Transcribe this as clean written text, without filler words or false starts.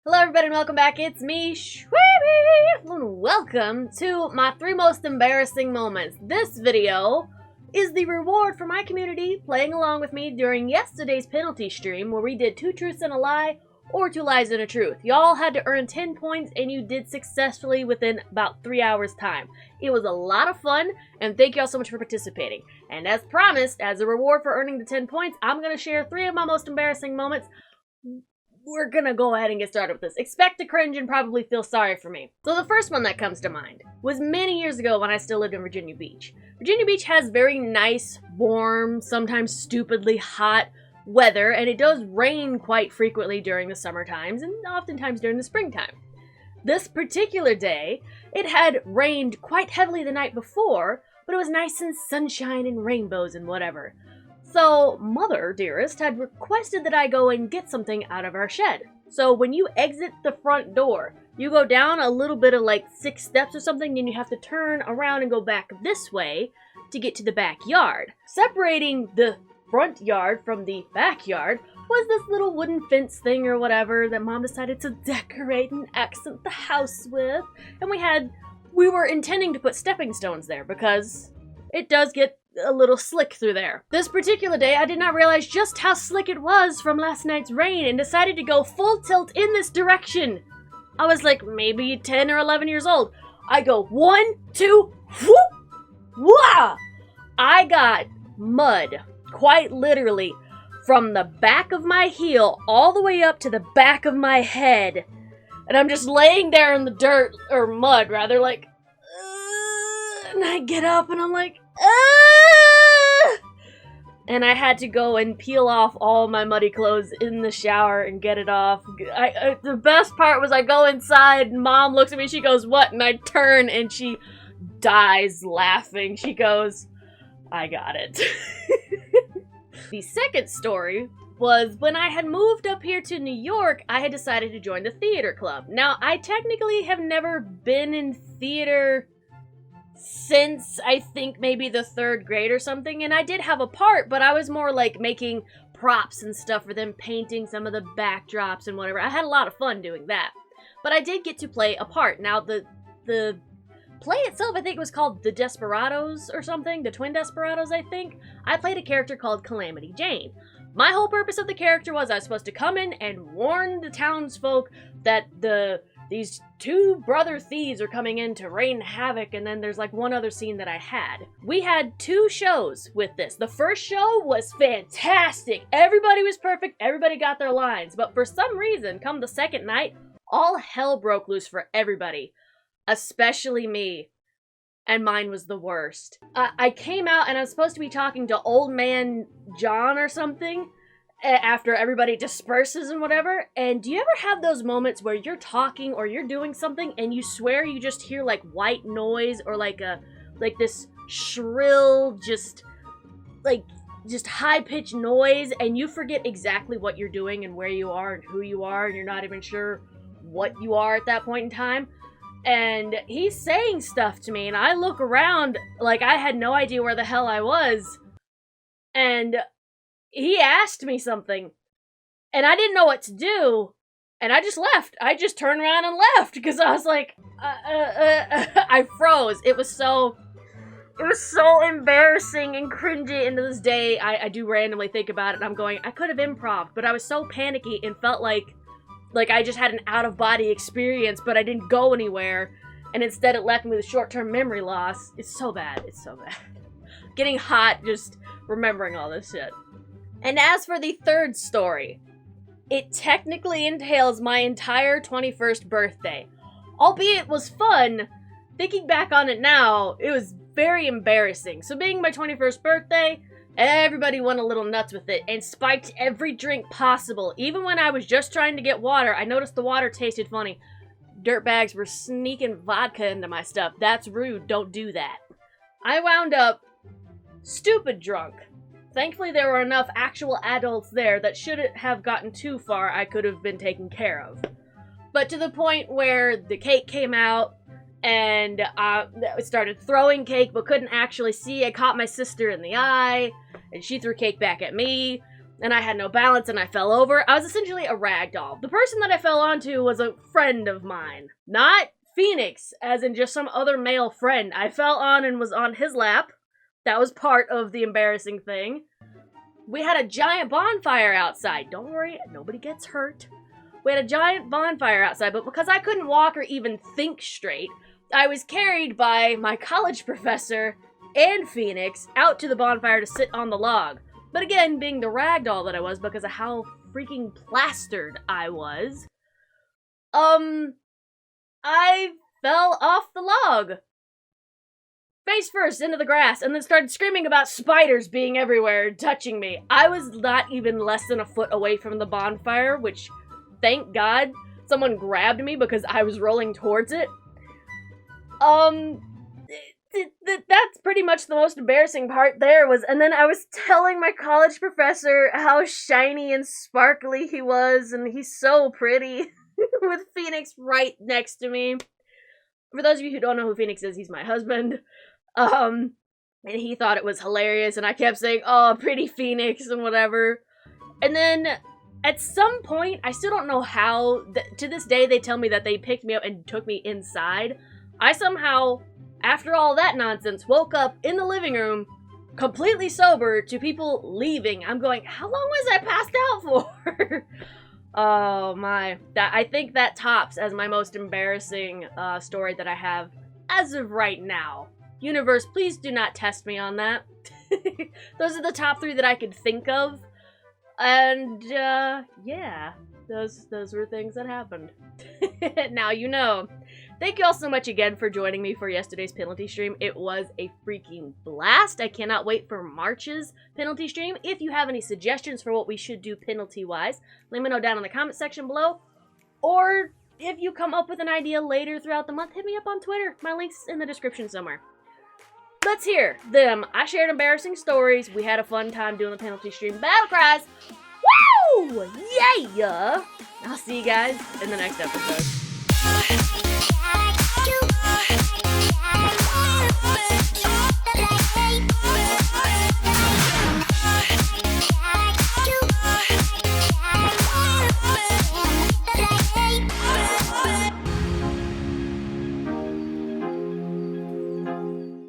Hello everybody and welcome back, it's me, Shweebe, and welcome to my 3 most embarrassing moments. This video is the reward for my community playing along with me during yesterday's penalty stream where we did 2 truths and a lie, or 2 lies and a truth. Y'all had to earn 10 points and you did successfully within about 3 hours time. It was a lot of fun and thank y'all so much for participating. And as promised, as a reward for earning the 10 points, I'm going to share 3 of my most embarrassing moments. We're gonna go ahead and get started with this. Expect to cringe and probably feel sorry for me. So the first one that comes to mind was many years ago when I still lived in Virginia Beach. Virginia Beach has very nice, warm, sometimes stupidly hot weather, and it does rain quite frequently during the summer times and oftentimes during the springtime. This particular day, it had rained quite heavily the night before, but it was nice and sunshine and rainbows and whatever. So, Mother, dearest, had requested that I go and get something out of our shed. So when you exit the front door, you go down a little bit of like 6 steps or something, and you have to turn around and go back this way to get to the backyard. Separating the front yard from the backyard was this little wooden fence thing or whatever that Mom decided to decorate and accent the house with. And we were intending to put stepping stones there because it does get a little slick through there. This particular day, I did not realize just how slick it was from last night's rain and decided to go full tilt in this direction. I was like maybe 10 or 11 years old. I go 1, 2, whoop, wah! I got mud, quite literally, from the back of my heel all the way up to the back of my head. And I'm just laying there in the dirt, or mud rather, like, and I get up and I'm like, and I had to go and peel off all my muddy clothes in the shower and get it off. The best part was I go inside and Mom looks at me, she goes, "What?" And I turn and she dies laughing. She goes, "I got it." The second story was when I had moved up here to New York, I had decided to join the theater club. Now, I technically have never been in theater since I think maybe the 3rd grade or something, and I did have a part, but I was more like making props and stuff for them, painting some of the backdrops and whatever. I had a lot of fun doing that, but I did get to play a part. Now the play itself, I think it was called the Desperados or something, the Twin Desperados, I think. I played a character called Calamity Jane. My whole purpose of the character was I was supposed to come in and warn the townsfolk that these 2 brother thieves are coming in to rain havoc, and then there's like one other scene that I had. We had 2 shows with this. The first show was fantastic. Everybody was perfect. Everybody got their lines. But for some reason, come the second night, all hell broke loose for everybody, especially me. And mine was the worst. I came out and I was supposed to be talking to Old Man John or something after everybody disperses and whatever. And do you ever have those moments where you're talking or you're doing something and you swear you just hear like white noise or like this shrill, just high-pitched noise, and you forget exactly what you're doing and where you are and who you are, and you're not even sure what you are at that point in time? And he's saying stuff to me and I look around like I had no idea where the hell I was. And he asked me something, and I didn't know what to do, and I just left. I just turned around and left, because I was like, I froze. It was so embarrassing and cringy, and to this day, I do randomly think about it, and I'm going, I could have improv, but I was so panicky and felt like I just had an out-of-body experience, but I didn't go anywhere, and instead it left me with short-term memory loss. It's so bad. It's so bad. Getting hot just remembering all this shit. And as for the third story, it technically entails my entire 21st birthday. Albeit it was fun, thinking back on it now, it was very embarrassing. So being my 21st birthday, everybody went a little nuts with it and spiked every drink possible. Even when I was just trying to get water, I noticed the water tasted funny. Dirtbags were sneaking vodka into my stuff. That's rude, don't do that. I wound up stupid drunk. Thankfully, there were enough actual adults there that shouldn't have gotten too far. I could have been taken care of. But to the point where the cake came out, and I started throwing cake but couldn't actually see. I caught my sister in the eye, and she threw cake back at me. and I had no balance and I fell over. I was essentially a rag doll. The person that I fell onto was a friend of mine. Not Phoenix, as in just some other male friend. I fell on and was on his lap. That was part of the embarrassing thing. We had a giant bonfire outside. Don't worry, nobody gets hurt. We had a giant bonfire outside, but because I couldn't walk or even think straight, I was carried by my college professor and Phoenix out to the bonfire to sit on the log. But again, being the ragdoll that I was because of how freaking plastered I was, I fell off the log. Face first into the grass, and then started screaming about spiders being everywhere, touching me. I was not even less than a foot away from the bonfire, which, thank God, someone grabbed me because I was rolling towards it. That's pretty much the most embarrassing part there was, and then I was telling my college professor how shiny and sparkly he was, and he's so pretty, with Phoenix right next to me. For those of you who don't know who Phoenix is, he's my husband. And he thought it was hilarious, and I kept saying, oh, pretty Phoenix, and whatever. And then, at some point, I still don't know how, to this day, they tell me that they picked me up and took me inside. I somehow, after all that nonsense, woke up in the living room, completely sober, to people leaving. I'm going, how long was I passed out for? Oh my. I think that tops as my most embarrassing story that I have as of right now. Universe, please do not test me on that. Those are the top 3 that I could think of. And, yeah. Those were things that happened. Now you know. Thank you all so much again for joining me for yesterday's penalty stream. It was a freaking blast. I cannot wait for March's penalty stream. If you have any suggestions for what we should do penalty-wise, let me know down in the comment section below. Or if you come up with an idea later throughout the month, hit me up on Twitter. My link's in the description somewhere. Let's hear them. I shared embarrassing stories. We had a fun time doing the penalty stream battle cries. Woo! Yeah! I'll see you guys in the next episode.